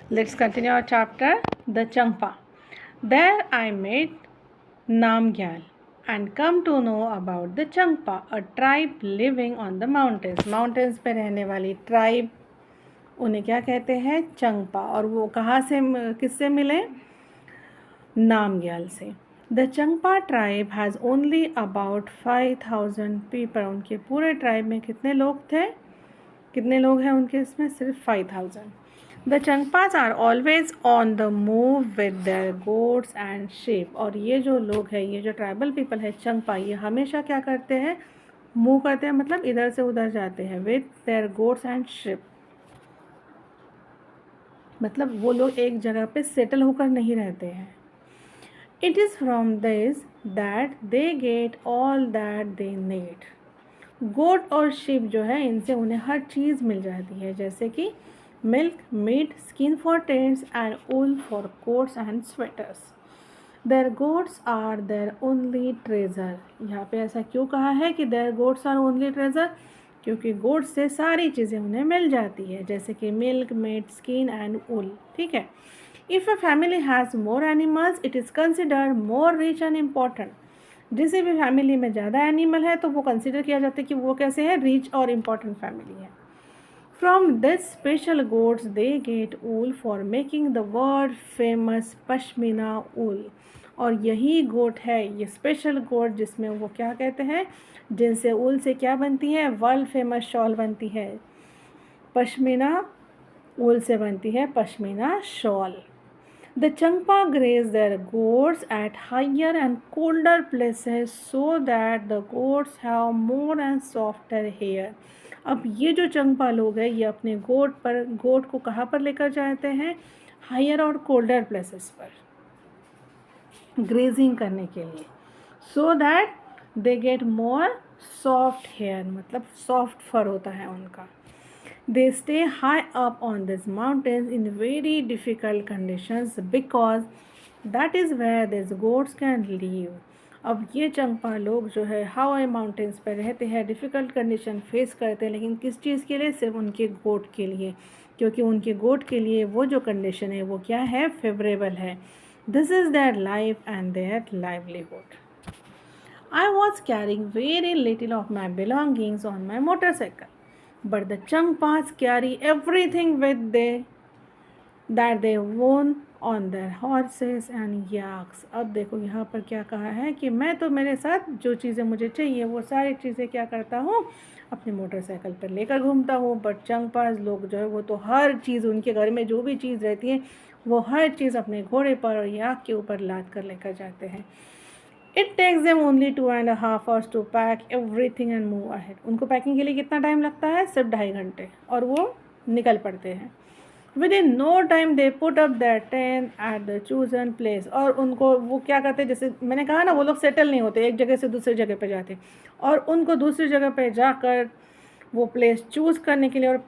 Let's continue our chapter, the Champa. There I met Namgyal and come to know about the Champa, a tribe living on the mountains. Mountains पे रहने वाली tribe, उन्हें क्या कहते हैं? चंपा. और वो कहाँ से, किससे मिले? नामग्याल से. The Champa tribe has only about 5,000 people. उनके पूरे tribe में कितने लोग थे? कितने लोग हैं उनके इसमें? सिर्फ 5,000. The Changpas are always on the move with their goats and sheep. और ये जो लोग हैं, ये जो ट्राइबल पीपल है चंगपा, ये हमेशा क्या करते हैं? मूव करते हैं, मतलब इधर से उधर जाते हैं. With their goats and ship, मतलब वो लोग एक जगह पे सेटल होकर नहीं रहते हैं. It is from this that they get all that they need. Goat और शिप जो है, इनसे उन्हें हर चीज़ मिल जाती है, जैसे कि milk, meat, skin for tents, and wool for coats and sweaters. Their goats are their only treasure. यहाँ पे ऐसा क्यों कहा है कि their goats are only treasure? क्योंकि goats से सारी चीज़ें उन्हें मिल जाती है, जैसे कि milk, meat, skin and wool. ठीक है. If a family has more animals, it is considered more rich and important. जिसे भी फैमिली में ज़्यादा एनिमल है तो वो कंसिडर किया जाता है कि वो कैसे है? रिच और इम्पॉर्टेंट फैमिली है. From this special goats they get wool for making the world famous pashmina wool. और यही गोट है, ये स्पेशल गोट जिसमें वो क्या कहते हैं, जिनसे ऊल से क्या बनती है? वर्ल्ड फेमस शॉल बनती है. पश्मीना ऊल से बनती है pashmina shawl. The Changpa graze their goats at higher and colder places so that the goats have more and softer hair. अब ये जो चंगपा लोग हैं, ये अपने गोट को कहाँ पर लेकर जाते हैं? हायर और कोल्डर प्लेसेस पर ग्रेजिंग करने के लिए. So that they get more soft hair, मतलब सॉफ्ट फर होता है उनका. They stay high up on these mountains in very difficult conditions because that is where these goats can live. अब ये चंगपा लोग जो है हाई माउंटेन्स पर रहते हैं, डिफ़िकल्ट कंडीशन फेस करते हैं, लेकिन किस चीज़ के लिए? सिर्फ उनके गोट के लिए, क्योंकि उनके गोट के लिए वो जो कंडीशन है वो क्या है? फेवरेबल है. This is their life and their livelihood. I was carrying very little of my belongings on my motorcycle, but the Changpas carry everything with that they own on their horses and yaks. अब देखो यहाँ पर क्या कहा है कि मैं तो मेरे साथ जो चीज़ें मुझे चाहिए वो सारी चीज़ें क्या करता हूँ? अपने मोटरसाइकिल पर लेकर घूमता हूँ. बट चंगपास लोग जो है वो तो हर चीज़, उनके घर में जो भी चीज़ रहती है वो हर चीज़ अपने घोड़े पर और याक के ऊपर लाद कर लेकर जाते हैं. It takes them only 2.5 hours to pack everything and move ahead. उनको पैकिंग के लिए कितना टाइम लगता है? सिर्फ 2.5 घंटे, और वो निकल पड़ते हैं. Within no time they put up their tent at the chosen place. और उनको वो क्या करते हैं, जैसे मैंने कहा ना, वो लोग सेटल नहीं होते, एक जगह से दूसरी जगह पे जाते, और उनको दूसरी जगह पे जाकर वो प्लेस चूज़ करने के लिए और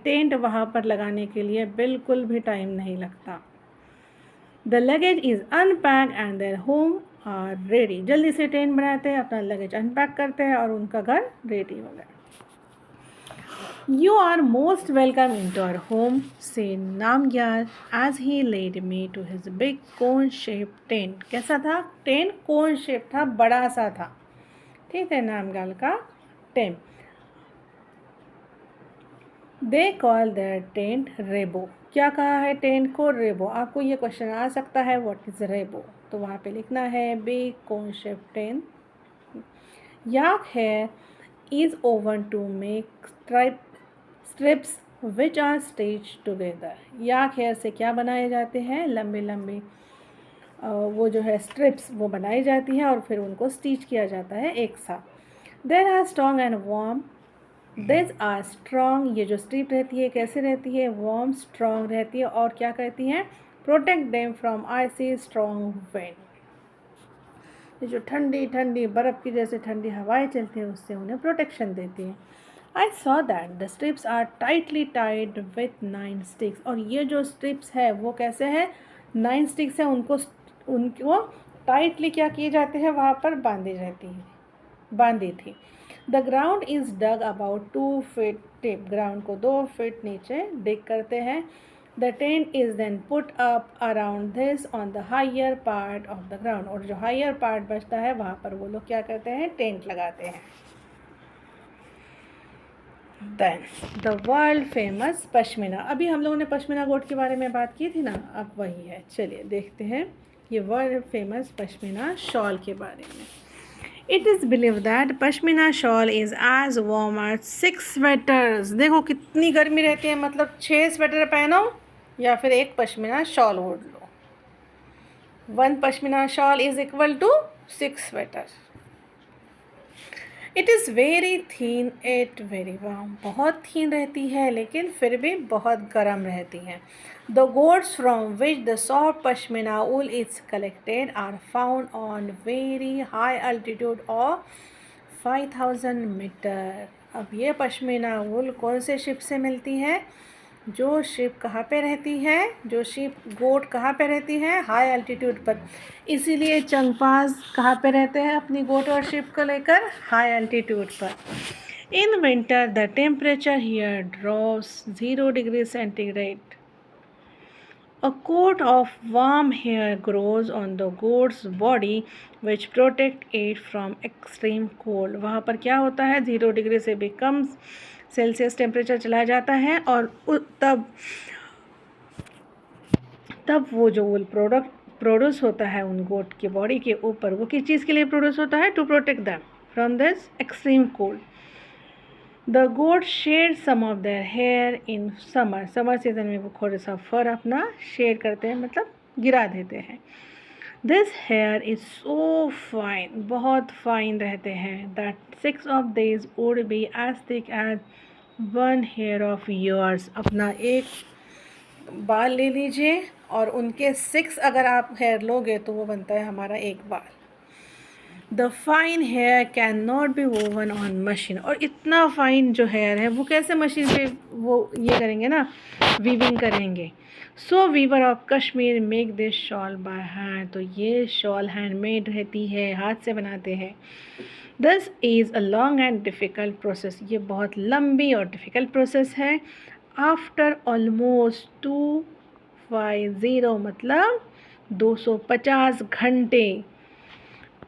टेंट वहाँ पर लगाने के लिए बिल्कुल भी टाइम नहीं लगता. The luggage is unpacked and their home are ready. जल्दी से टेंट बनाते हैं, अपना लगेज अनपैक करते हैं और उनका घर रेडी हो गया. You are most welcome into our home, said Namgyal as he led me to his big cone-shaped tent. कैसा था? टेंट कोन शेप था, बड़ा सा था. ठीक है, नामग्याल का tent. They call their tent रेबो. क्या कहा है टेंट को? रेबो. आपको ये क्वेश्चन आ सकता है, व्हाट इज़ रेबो? तो वहाँ पे लिखना है big cone shape tent. Yak hair is woven to make strips which are stitch together. Yak hair से क्या बनाए जाते हैं? लंबे लंबे वो जो है स्ट्रिप्स वो बनाई जाती हैं और फिर उनको स्टिच किया जाता है एक साथ. There are strong and warm. This are strong, ये जो स्ट्रिप रहती है कैसे रहती है? वार्म, स्ट्रॉन्ग रहती है, और क्या कहती हैं? Protect them from icy strong wind. ये जो ठंडी ठंडी बर्फ़ की जैसे ठंडी हवाएं चलती हैं उससे उन्हें प्रोटेक्शन देती हैं. I saw that the strips are tightly tied with 9 sticks. और ये जो स्ट्रिप्स है वो कैसे है? 9 स्टिक्स है, उनको टाइटली क्या किए जाते हैं? वहाँ पर बांधी थी. The ground is dug about 2 feet deep, ground को 2 feet नीचे डिग करते हैं. The tent is then put up around this on the higher part of the ground, और जो हायर पार्ट बचता है वहाँ पर वो लोग क्या करते हैं, टेंट लगाते हैं. Then the world famous pashmina. अभी हम लोगों ने पश्मीना गोट के बारे में बात की थी ना, अब वही है. चलिए देखते हैं ये वर्ल्ड फेमस पश्मीना शॉल के बारे में. It is believed that pashmina shawl is as warm as 6 sweaters. देखो कितनी गर्मी रहती है, मतलब 6 स्वेटर पहनो या फिर एक पश्मीना शॉल ओढ़ लो. 1 pashmina shawl is equal to 6 sweater. It is very thin at very warm. बहुत थीन रहती है लेकिन फिर भी बहुत गर्म रहती है. The goats from which the soft pashmina wool is collected are found on very high altitude of 5000 metre. अब ये पश्मीना वूल कौन से शिप से मिलती है, जो शिप कहाँ पे रहती है, जो शिप गोट कहाँ पे रहती है, हाई एल्टीट्यूड पर. इसीलिए चंगपाज कहाँ पे रहते हैं अपनी गोट और शिप को लेकर, हाई एल्टीट्यूड पर. In winter the temperature here drops 0 degree centigrade. A coat of warm hair grows on the goat's body which protect it from extreme cold. वहाँ पर क्या होता है, 0 डिग्री से भी कम सेल्सियस टेम्परेचर चला जाता है, और तब वो जो वूल प्रोड्यूस होता है उन गोट की बॉडी के ऊपर, वो किस चीज़ के लिए प्रोड्यूस होता है, to protect them from this extreme cold. The goat shed some of their hair in summer season में वो थोड़ा सा फर अपना शेड करते हैं, मतलब गिरा देते हैं. This here is so fine, बहुत फाइन रहते हैं, that 6 of these would be as thick as 1 hair of yours. अपना एक बाल ले लीजिए और उनके 6 अगर आप हेयर लोगे तो वो बनता है हमारा एक बाल. The fine hair can not be woven on machine. और इतना फाइन जो हेयर है वो कैसे मशीन पे वो ये करेंगे ना, वीविंग करेंगे. So weaver of Kashmir make this shawl by hand. तो ये शॉल हैंडमेड रहती है, हाथ से बनाते हैं. This is a long and difficult process. ये बहुत लंबी और डिफ़िकल्ट प्रोसेस है. आफ्टर ऑलमोस्ट 250 मतलब 250 घंटे,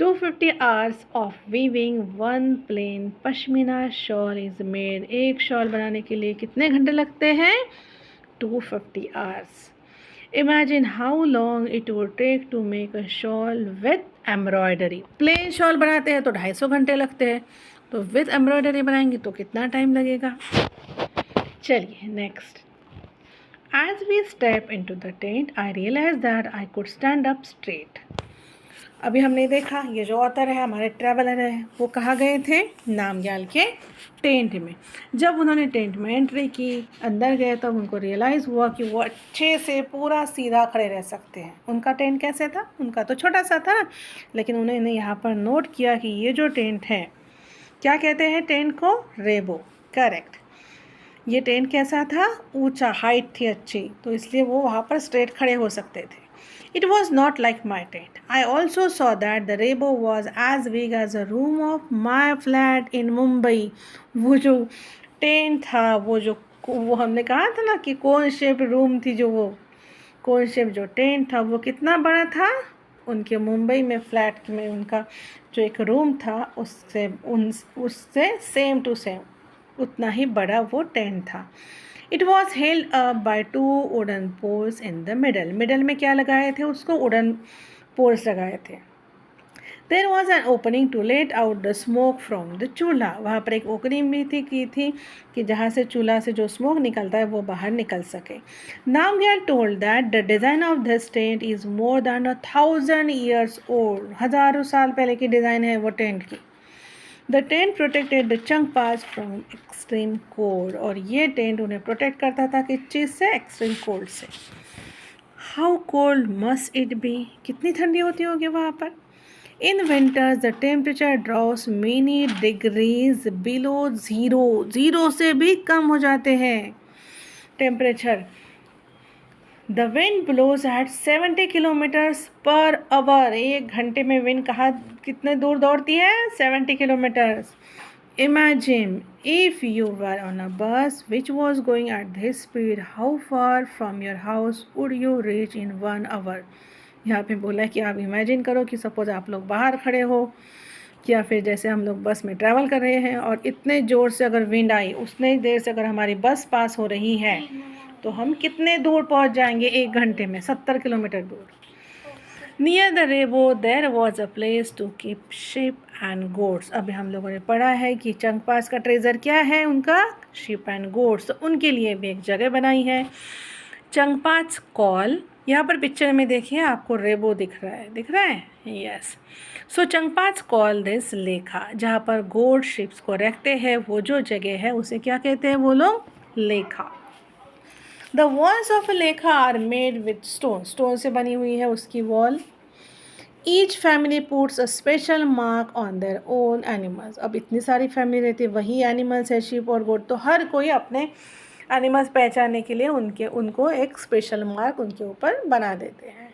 250 hours of weaving one plain pashmina shawl is made. एक शॉल बनाने के लिए कितने घंटे लगते हैं, 250 hours. Imagine how long it would take to make a shawl with embroidery. Plain shawl बनाते हैं तो 250 घंटे लगते हैं, तो विथ एम्ब्रॉयडरी बनाएंगे तो कितना टाइम लगेगा. चलिए next. As we step into the tent, I realized that I could stand up straight. अभी हमने देखा ये जो ऑथर है, हमारे ट्रैवलर है, वो कहाँ गए थे, नामग्याल के टेंट में. जब उन्होंने टेंट में एंट्री की, अंदर गए, तब उनको रियलाइज़ हुआ कि वो अच्छे से पूरा सीधा खड़े रह सकते हैं. उनका टेंट कैसे था, उनका तो छोटा सा था ना, लेकिन उन्होंने यहाँ पर नोट किया कि ये जो टेंट है, क्या कहते हैं टेंट को, रेबो. करेक्ट. ये टेंट कैसा था, ऊंचा, हाइट थी अच्छी, तो इसलिए वो वहाँ पर स्ट्रेट खड़े हो सकते थे. It was not like my tent. I also saw that the rainbow was as big as a room of my flat in Mumbai. वो जो टेंट था, वो हमने कहा था ना कि कौन शेप रूम थी, जो वो कौन शेप जो टेंट था वो कितना बड़ा था, उनके मुंबई में फ्लैट में उनका जो एक रूम था उससे सेम टू सेम उतना ही बड़ा वो टेंट था. It was held up by 2 wooden poles in the middle. Middle में क्या लगाए थे, उसको वुडन पोल्स लगाए थे. There was an opening to let out the smoke from the चूल्हा. वहाँ पर एक ओपनिंग भी की थी कि जहाँ से चूल्हा से जो स्मोक निकलता है वो बाहर निकल सके. Namgyal told that the design of this tent is more than 1000 years old. हज़ारों साल पहले की डिज़ाइन है वो टेंट की. The tent protected the Changpas from extreme cold. और ये टेंट उन्हें प्रोटेक्ट करता था किस चीज़ से, एक्सट्रीम कोल्ड से. How cold must it be? कितनी ठंडी होती होगी वहाँ पर. In winters the temperature drops many degrees below zero. 0 से भी कम हो जाते हैं temperature. The wind blows at 70 kilometres per hour. 1 घंटे में विंड कितने दूर दौड़ती है, 70 kilometres. Imagine if you were on a bus which was going at this speed, how far from your house would you reach in 1 hour? यहाँ पे बोला कि आप इमेजिन करो कि सपोज आप लोग बाहर खड़े हो या फिर जैसे हम लोग बस में ट्रैवल कर रहे हैं और इतने ज़ोर से अगर विंड आई, उतने देर से अगर हमारी बस पास हो रही है तो हम कितने दूर पहुंच जाएंगे? 1 घंटे में 70 किलोमीटर दूर। Near the rebo there was a place to keep sheep and goats. अभी हम लोगों ने पढ़ा है कि चंगपास का ट्रेजर क्या है उनका? Ship and goats. तो उनके लिए भी एक जगह बनाई है। चंगपास कॉल, यहाँ पर पिक्चर में देखिए आपको रेबो दिख रहा है yes. So Changpas call this लेखा, जहाँ पर गोट शिप्स को रखते हैं वो जो जगह है उसे क्या कहते हैं वो लोग? लेखा। द वॉल्स ऑफ लेखा आर मेड विथ स्टोन से बनी हुई है उसकी wall. Each family puts a special mark on their own animals. अब इतनी सारी फैमिली रहती है, वही एनिमल्स है शीप और गोट, तो हर कोई अपने एनिमल्स पहचानने के लिए उनको एक स्पेशल मार्क उनके ऊपर बना देते हैं।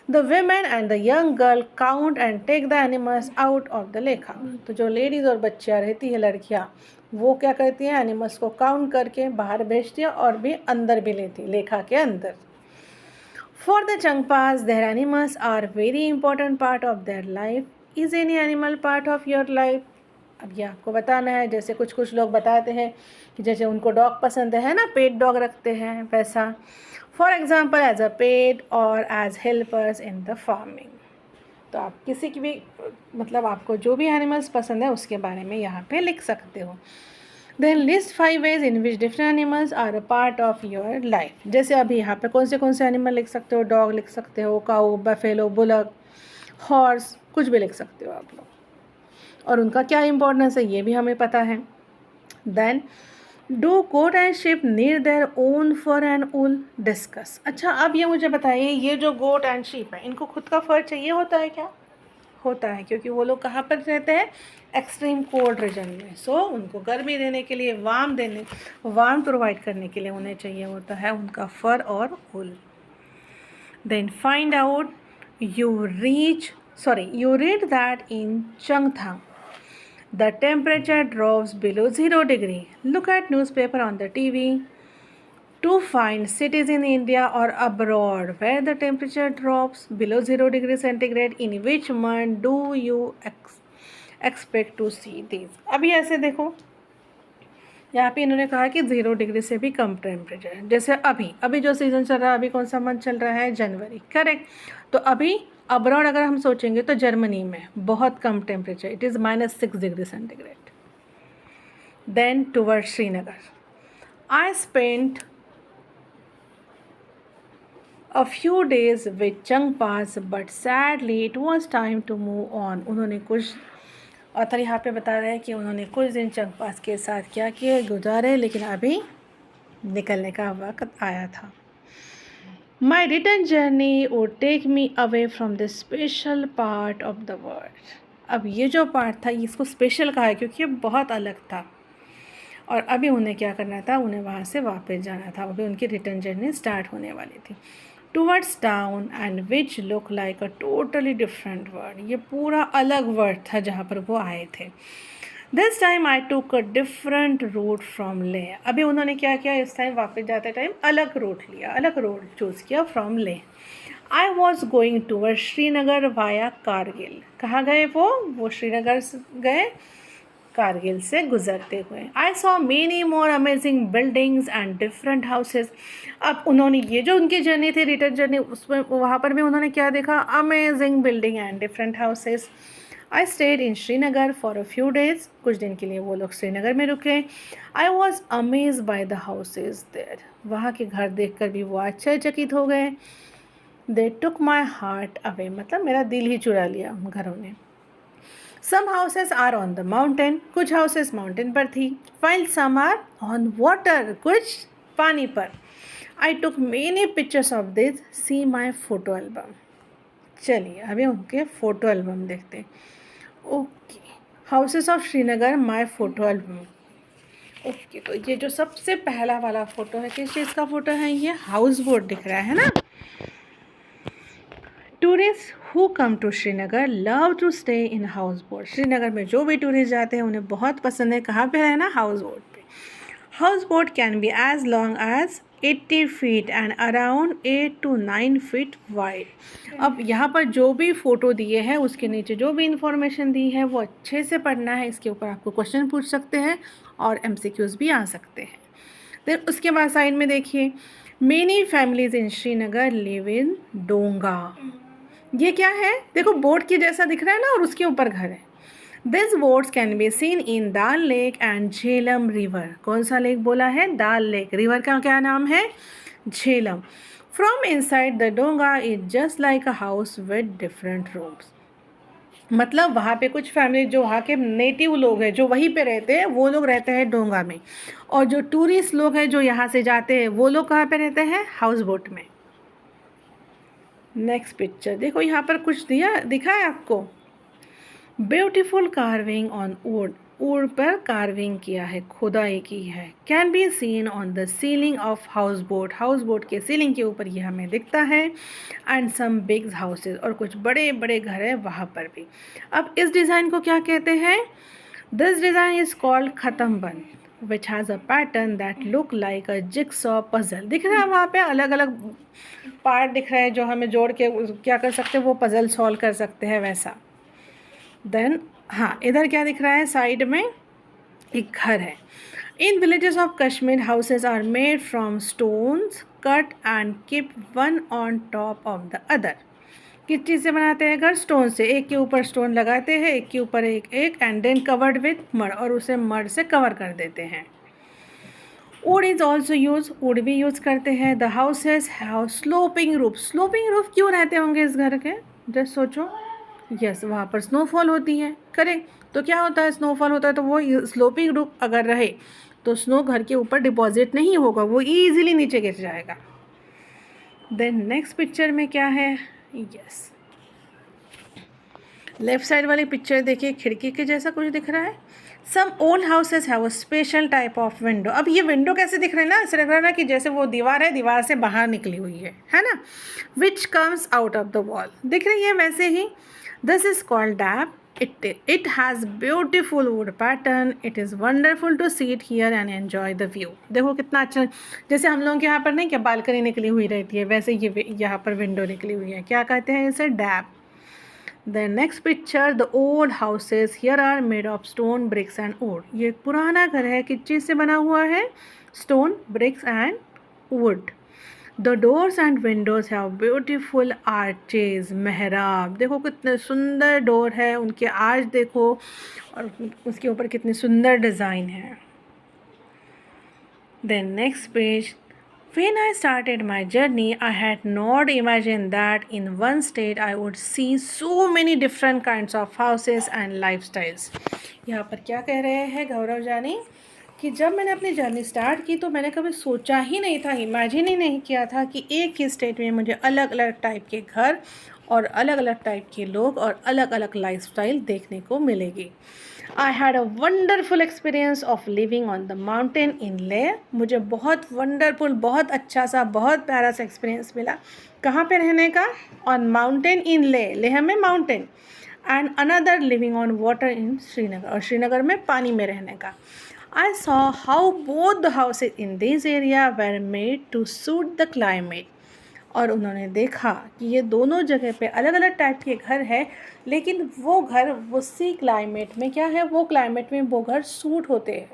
The women and the young girl count and take the animals out of the लेखा। तो जो लेडीज़ और बच्चियाँ रहती है, लड़कियाँ, वो क्या करती हैं? एनिमल्स को काउंट करके बाहर भेजती है और भी अंदर भी लेती है, लेखा के अंदर। For the Changpas their animals are very important part of their life. Is any animal part of your life? अब ये आपको बताना है। जैसे कुछ लोग बताते हैं कि जैसे उनको डॉग पसंद है ना, पेट डॉग रखते हैं, वैसा। For example as a pet और as helpers in the farming. तो आप किसी की भी मतलब आपको जो भी एनिमल्स पसंद है उसके बारे में यहाँ पे लिख सकते हो। Then list 5 ways in which different animals are a part of your life। जैसे अभी यहाँ पे कौन से एनिमल लिख सकते हो? डॉग लिख सकते हो, काऊ, बफेलो, बुलक, हॉर्स, कुछ भी लिख सकते हो आप लोग, और उनका क्या इंपॉर्टेंस है ये भी हमें पता है। Then do goat and sheep need their own fur and wool? Discuss. अच्छा, अब ये मुझे बताइए, ये जो गोट एंड शिप है इनको खुद का फर चाहिए होता है क्या? होता है, क्योंकि वो लोग कहाँ पर रहते हैं? एक्सट्रीम कोल्ड रीजन में। सो उनको गर्मी देने के लिए, वार्म प्रोवाइड करने के लिए उन्हें चाहिए होता है उनका फर और wool. Then find out you read that in Changthang the temperature drops below 0 degree. Look at newspaper on the TV to find cities in India or abroad where the temperature drops below 0 degree centigrade. In which month do you expect to see these? अभी ऐसे देखो, यहाँ पे इन्होंने कहा कि 0 degree से भी कम टेम्परेचर है। जैसे अभी जो सीज़न चल रहा है, अभी कौन सा मंथ चल रहा है? जनवरी, करेक्ट। तो अभी अब्रॉड अगर हम सोचेंगे तो जर्मनी में बहुत कम temperature, it is -6 degree centigrade. Then toward Srinagar, I spent a few days with Changpas but sadly it was time to move on. उन्होंने कुछ ऑथर यहाँ पे बता रहे हैं कि उन्होंने कुछ दिन चंगपास के साथ क्या किए, गुजारे, लेकिन अभी निकलने का वक्त आया था। My return journey would take me away from the special part of the world. अब ये जो पार्ट था इसको स्पेशल कहा है क्योंकि ये बहुत अलग था, और अभी उन्हें क्या करना था? उन्हें वहाँ से वापस जाना था। अभी उनकी रिटर्न जर्नी स्टार्ट होने वाली थी। Towards town and which look like a totally different word. ये पूरा अलग वर्ड था जहाँ पर वो आए थे। दिस टाइम आई टूक अ डिफरेंट रूट फ्रॉम ले। अभी उन्होंने क्या किया? इस टाइम वापस जाते टाइम अलग रूट लिया, अलग रोड चूज़ किया फ्रॉम ले। I was going toward Srinagar via Kargil. कहाँ गए वो श्रीनगर गए, कारगिल से गुजरते हुए। I saw many more amazing buildings and different houses. अब उन्होंने ये जो उनकी जर्नी थी, रिटर्न जर्नी, उसमें वहाँ पर भी उन्होंने क्या देखा? Amazing building and different houses. I stayed in Srinagar for a few days. कुछ दिन के लिए वो लोग श्रीनगर में रुके। I was amaze by the houses there. वहाँ के घर देख कर भी वो आश्चर्यचकित हो गए। दे टुक माई हार्ट अवे, मतलब मेरा दिल ही चुरा लिया उन घरों ने। Some houses are on the mountain, कुछ हाउसेस माउंटेन पर थी। While some are on water, कुछ पानी पर। I took many pictures of this, see my photo album। चलिए अभी उनके फ़ोटो एल्बम देखते हैं। Okay, houses of Srinagar, my photo album. Okay, तो ये जो सबसे पहला वाला फ़ोटो है, किस चीज़ का फ़ोटो है? ये हाउस बोट दिख रहा है ना। To tourist who come to Srinagar love to stay in houseboat. Srinagar में जो भी टूरिस्ट जाते हैं उन्हें बहुत पसंद है कहाँ पे रहना, हाउस बोट पे। Houseboat can be as long as 80 feet and around 8 to 9 feet wide. अब यहाँ पर जो भी फ़ोटो दिए हैं उसके नीचे जो भी इंफॉर्मेशन दी है वो अच्छे से पढ़ना है। इसके ऊपर आपको क्वेश्चन पूछ सकते हैं और MCQs भी आ सकते हैं। फिर उसके बाद साइड में देखिए, many families in Srinagar live in डोंगा। ये क्या है, देखो बोट की जैसा दिख रहा है ना और उसके ऊपर घर है। This boats can be seen in dal lake and Jhelum river. कौन सा लेक बोला है, दाल लेक। रिवर का क्या नाम है, झेलम। फ्रॉम इनसाइड द डोंगा is just like a house with different rooms. मतलब वहाँ पे कुछ फैमिली जो वहाँ के नेटिव लोग हैं जो वहीं पे रहते हैं वो लोग रहते हैं डोंगा में, और जो टूरिस्ट लोग हैं जो यहाँ से जाते हैं वो लोग कहाँ पे रहते हैं, हाउस बोट में। नेक्स्ट पिक्चर देखो, यहाँ पर कुछ दिखा है आपको, beautiful carving on would. Would पर कार्विंग किया है, खुदाई की है। Can be seen on the ceiling of house boat. House boat के सीलिंग के ऊपर ये हमें दिखता है। एंड सम बिग हाउसेज, और कुछ बड़े बड़े घर हैं वहाँ पर भी। अब इस डिज़ाइन को क्या कहते हैं, दिस डिज़ाइन इज कॉल्ड खत्म बंद which has a pattern that look like a jigsaw puzzle. दिख रहा है वहाँ पे अलग अलग पार्ट दिख रहे हैं जो हमें जोड़ के क्या कर सकते हैं, वो पजल सॉल्व कर सकते हैं वैसा। देन हाँ, इधर क्या दिख रहा है, साइड में एक घर है। In villages of Kashmir houses are made from stones cut and keep one on top of the other. किस चीज़ से बनाते हैं घर, स्टोन से। एक के ऊपर स्टोन लगाते हैं, एक के ऊपर एक and then covered with mud, और उसे मड से कवर कर देते हैं। Wood is also use, wood भी यूज़ करते हैं। The houses have sloping roof. Sloping roof क्यों रहते होंगे इस घर के, जस्ट सोचो। यस, वहाँ पर स्नोफॉल होती है, करेक्ट। तो क्या होता है, स्नोफॉल होता है तो वो स्लोपिंग रूफ अगर रहे तो स्नो घर के ऊपर डिपॉजिट नहीं होगा, वो ईजिली नीचे गिर जाएगा। देन नेक्स्ट पिक्चर में क्या है, यस, लेफ्ट साइड वाली पिक्चर देखिए, खिड़की के जैसा कुछ दिख रहा है। Some old houses have a special type of window. अब ये विंडो कैसे दिख रहे हैं ना, ऐसे लग रहा है ना कि जैसे वो दीवार है, दीवार से बाहर निकली हुई है ना, which comes out of the wall, दिख रही है वैसे ही। This is called dab. It has beautiful wood pattern. It is wonderful to sit here and enjoy the view. देखो कितना अच्छा, जैसे हम लोगों के यहाँ पर नहीं क्या बालकनी निकली हुई रहती है, वैसे ये यहाँ पर विंडो निकली हुई है, क्या कहते हैं इसे, dab. The next picture, the old houses here are made of stone, bricks and wood. ये पुराना घर है, किस चीज़ से बना हुआ है, stone, bricks and wood. The doors and windows have beautiful arches. मेहराब, देखो कितने सुंदर डोर है, उनके आर्च देखो और उसके ऊपर कितनी सुंदर डिज़ाइन है। Then next page. When I started my journey, I had not imagined that in one state I would see so many different kinds of houses and lifestyles. यहाँ पर क्या कह रहे हैं गौरव जानी कि जब मैंने अपनी जर्नी स्टार्ट की तो मैंने कभी सोचा ही नहीं था, इमेजिन ही नहीं किया था कि एक ही स्टेट में मुझे अलग अलग टाइप के घर और अलग अलग टाइप के लोग और अलग अलग लाइफस्टाइल देखने को मिलेगी। I had a wonderful experience of living on the mountain in Leh. मुझे बहुत वंडरफुल, बहुत अच्छा सा, बहुत प्यारा सा एक्सपीरियंस मिला। कहाँ पे रहने का, on mountain in Leh, Leh में mountain, and another living on water in Srinagar, और श्रीनगर में पानी में रहने का। I saw how both the houses in this area were made to suit the climate. और उन्होंने देखा कि ये दोनों जगह पे अलग अलग टाइप के घर हैं, लेकिन वो घर उसी क्लाइमेट में क्या है, वो क्लाइमेट में वो घर सूट होते हैं,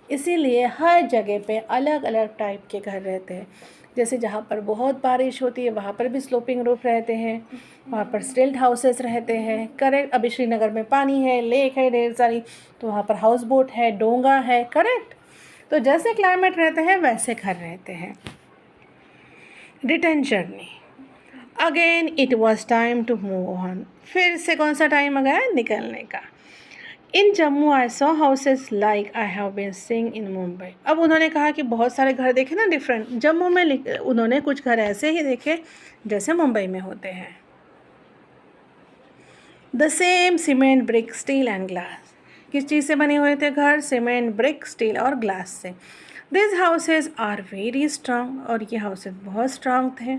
इसीलिए हर जगह पे अलग अलग टाइप के घर रहते हैं। जैसे जहाँ पर बहुत बारिश होती है वहाँ पर भी स्लोपिंग रूफ रहते हैं, वहाँ पर स्टिल्ट हाउसेस रहते हैं, करेक्ट। अभी श्रीनगर में पानी है, लेक है ढेर सारी, तो वहाँ पर हाउस बोट है, डोंगा है, करेक्ट। तो जैसे क्लाइमेट रहते हैं वैसे घर रहते हैं। Return journey, again it was time to move on. फिर से कौन सा टाइम आ गया, निकलने का। In Jammu I saw houses like I have been seeing in Mumbai. अब उन्होंने कहा कि बहुत सारे घर देखे ना डिफरेंट, जम्मू में उन्होंने कुछ घर ऐसे ही देखे जैसे मुंबई में होते हैं। The same cement, brick, steel and glass. किस चीज़ से बने हुए थे घर, सीमेंट, ब्रिक, स्टील और ग्लास से। This houses are very strong, और ये हाउसेज बहुत स्ट्रांग थे।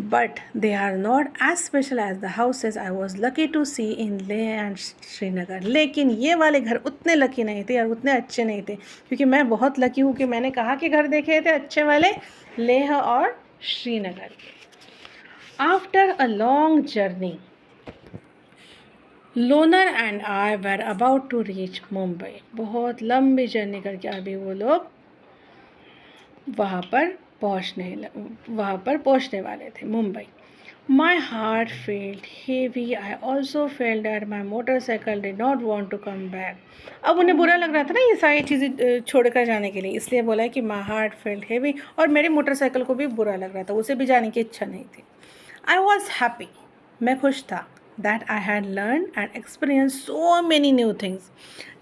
but they are not as special as the houses I was lucky to see in Leh and Srinagar. लेकिन ये वाले घर उतने लकी नहीं थे और उतने अच्छे नहीं थे, क्योंकि मैं बहुत लकी हूँ कि मैंने कहाँ के घर देखे थे अच्छे वाले, लेह और श्रीनगर के। After a long journey Loner and I were about to reach Mumbai. बहुत लंबी जर्नी करके अभी वो लोग वहाँ पर पहुँचने वाले थे, Mumbai. My heart felt heavy, I also felt that my motorcycle did not want to come back. अब उन्हें बुरा लग रहा था ना ये सारी चीज़ें छोड़कर जाने के लिए, इसलिए बोला है कि माई हार्ट फेल्ट हेवी, और मेरी मोटरसाइकिल को भी बुरा लग रहा था, उसे भी जाने की इच्छा नहीं थी। आई वॉज हैप्पी, मैं खुश था, that I had learn and experience so many new things.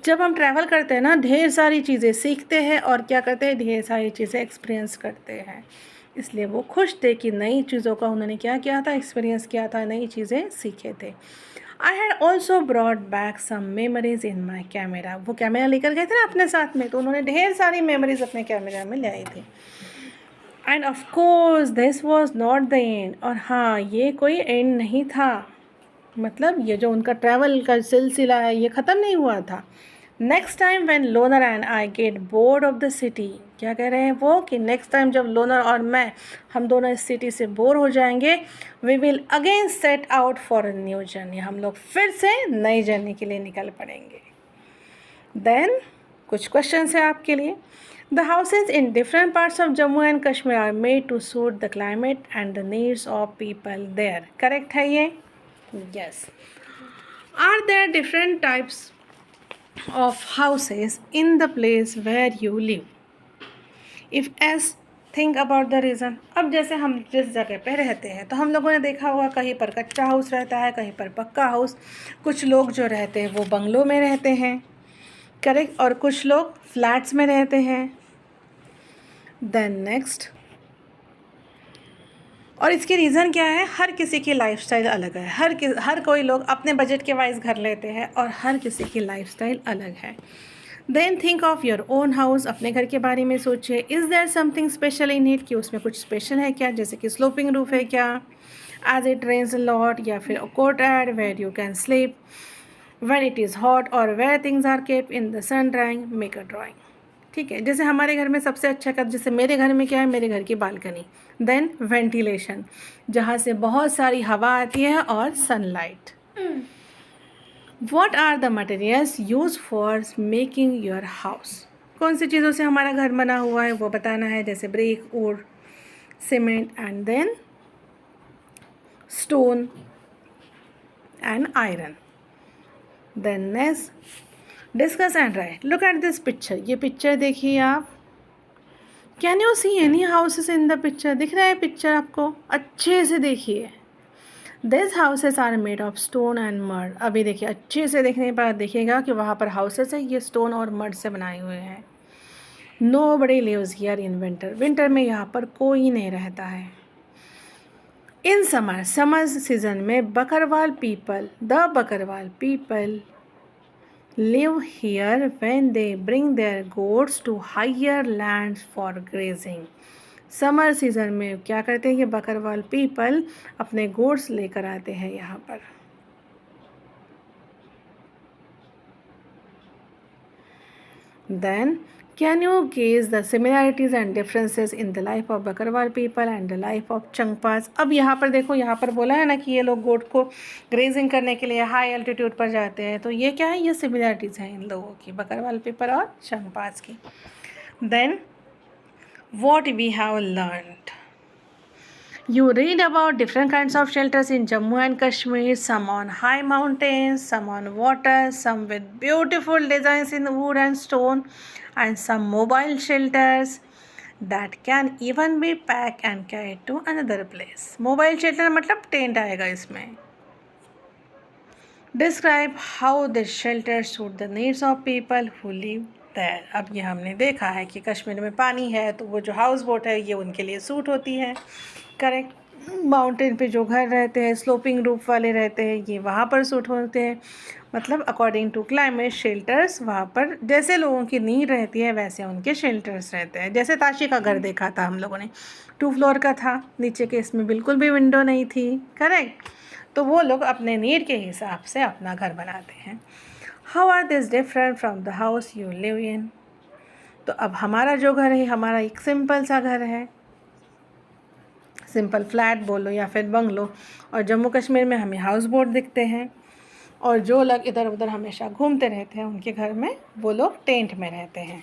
जब हम ट्रैवल करते हैं ना, ढेर सारी चीज़ें सीखते हैं और क्या करते हैं, ढेर सारी चीज़ें एक्सपीरियंस करते हैं। इसलिए वो खुश थे कि नई चीज़ों का उन्होंने क्या किया था, एक्सपीरियंस किया था, नई चीज़ें सीखे थे। I had also brought back some memories in my camera. वो कैमरा लेकर गए थे ना अपने साथ में, तो उन्होंने ढेर सारी मेमोरीज अपने कैमरा में ले आई थी। End of course this was not the end. और हाँ, ये कोई एंड नहीं था, मतलब ये जो उनका ट्रैवल का सिलसिला है ये ख़त्म नहीं हुआ था। Next time when Loner and I get bored of the city, क्या कह रहे हैं वो कि नेक्स्ट टाइम जब लोनर और मैं, हम दोनों इस सिटी से बोर हो जाएंगे, we will again set out for a new journey. हम लोग फिर से नई जर्नी के लिए निकल पड़ेंगे। देन कुछ क्वेश्चंस हैं आपके लिए। The houses in different parts of Jammu and Kashmir are made to suit the climate and the needs of people there. Correct है ये? Yes. Are there different types of houses in the place where you live? If yes, think about the reason. अब जैसे हम जिस जगह पे रहते हैं तो हम लोगों ने देखा होगा कहीं पर कच्चा हाउस रहता है, कहीं पर पक्का हाउस। कुछ लोग जो रहते हैं वो बंगलों में रहते हैं, करेक्ट, और कुछ लोग फ्लैट्स में रहते हैं। देन नेक्स्ट, और इसके रीज़न क्या है, हर किसी की लाइफस्टाइल अलग है। हर कोई लोग अपने बजट के वाइज घर लेते हैं और हर किसी की लाइफस्टाइल अलग है। Then think of your own house. अपने घर के बारे में सोचिए, is there something special in it, कि उसमें कुछ स्पेशल है क्या, जैसे कि स्लोपिंग रूफ है क्या, as it rains a lot, या फिर courtyard where you can sleep when it is hot, और where things are kept in the sun drying, make a drawing. ठीक है, जैसे हमारे घर में सबसे अच्छा कर, जैसे मेरे घर में क्या है, मेरे घर की बालकनी। देन वेंटिलेशन, जहाँ से बहुत सारी हवा आती है, और sunlight. What are the materials use for making your house. कौन सी चीज़ों से हमारा घर बना हुआ है वो बताना है, जैसे brick, wood, cement, and then stone and iron. Then next, discuss and write. Look at this picture. ये पिक्चर देखिए आप। Can you see any houses in the picture? दिख रहा है पिक्चर आपको? अच्छे से देखिए। This houses are made of stone and mud. अभी देखिए, अच्छे से देखने पर देखिएगा कि वहाँ पर हाउसेस है, ये स्टोन और मड से बनाए हुए हैं। Nobody lives here in winter. Winter में यहाँ पर कोई नहीं रहता है। इन समर सीजन में Bakarwal people live here when they bring their goats to higher lands for grazing. Summer season में क्या करते हैं ये बकरवाल पीपल, अपने गोट्स लेकर आते हैं यहाँ पर। Then can you gauge the similarities and differences in the life of Bakarwal people and the life of Changpas? अब यहाँ पर देखो, यहाँ पर बोला है ना कि ये लोग गोट को ग्रेजिंग करने के लिए हाई एल्टीट्यूड पर जाते हैं, तो ये क्या है, ये सिमिलरिटीज़ हैं इन लोगों की, बकरवाल पीपल और चंगपास की। Then what we have learned. You read about different kinds of shelters in Jammu and Kashmir, some on high mountains, some on water, some with beautiful designs in wood and stone, and some mobile shelters that can even be packed and carried to another place. Mobile shelter मतलब tent आएगा इसमें। Describe how this shelter suit the needs of people who live there. अब ये हमने देखा है कि कश्मीर में पानी है तो वो जो हाउस बोट है ये उनके लिए सूट होती है, करेक्ट। माउंटेन पे जो घर रहते हैं, स्लोपिंग रूफ वाले रहते हैं, ये वहाँ पर सूट होते हैं। मतलब अकॉर्डिंग टू क्लाइमेट शेल्टर्स वहाँ पर जैसे लोगों की नीड रहती है वैसे उनके शेल्टर्स रहते हैं। जैसे ताशी का घर देखा था हम लोगों ने, 2 फ्लोर का था, नीचे के इसमें बिल्कुल भी विंडो नहीं थी, करेक्ट। तो वो लोग अपने नीड के हिसाब से अपना घर बनाते हैं। How are this different from the house you live in? तो अब हमारा जो घर है, हमारा एक सिंपल सा घर है, सिंपल फ्लैट बोलो या फिर बंगलो। और जम्मू कश्मीर में हमें हाउस बोट दिखते हैं। और जो लोग इधर उधर हमेशा घूमते रहते हैं उनके घर में वो लोग टेंट में रहते हैं।